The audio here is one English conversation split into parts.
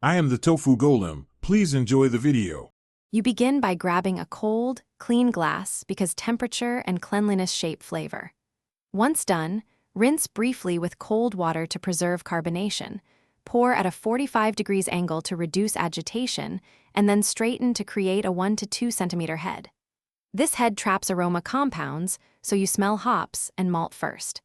I am the tofu golem. Please enjoy the video. You begin by grabbing a cold, clean glass because temperature and cleanliness shape flavor. Once done, rinse briefly with cold water to preserve carbonation, pour at a 45 degrees angle to reduce agitation, and then straighten to create a 1 to 2 centimeter head. This head traps aroma compounds, so you smell hops and malt first.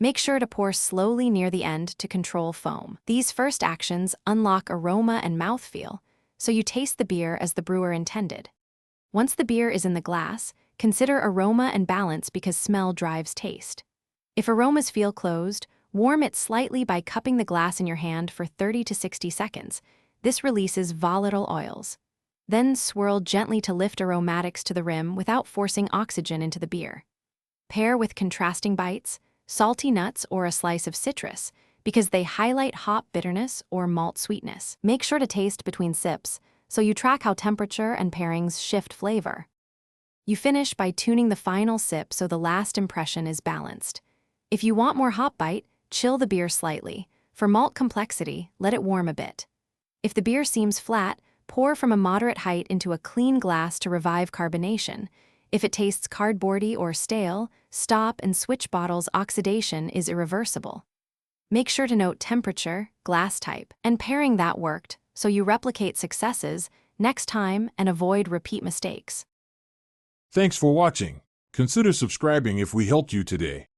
Make sure to pour slowly near the end to control foam. These first actions unlock aroma and mouthfeel, so you taste the beer as the brewer intended. Once the beer is in the glass, consider aroma and balance because smell drives taste. If aromas feel closed, warm it slightly by cupping the glass in your hand for 30 to 60 seconds. This releases volatile oils. Then swirl gently to lift aromatics to the rim without forcing oxygen into the beer. Pair with contrasting bites, salty nuts or a slice of citrus, because they highlight hop bitterness or malt sweetness. Make sure to taste between sips, so you track how temperature and pairings shift flavor. You finish by tuning the final sip so the last impression is balanced. If you want more hop bite, chill the beer slightly. For malt complexity, let it warm a bit. If the beer seems flat, pour from a moderate height into a clean glass to revive carbonation. If it tastes cardboardy or stale, stop and switch bottles. Oxidation is irreversible. Make sure to note temperature, glass type, and pairing that worked, so you replicate successes next time and avoid repeat mistakes. Thanks for watching. Consider subscribing if we helped you today.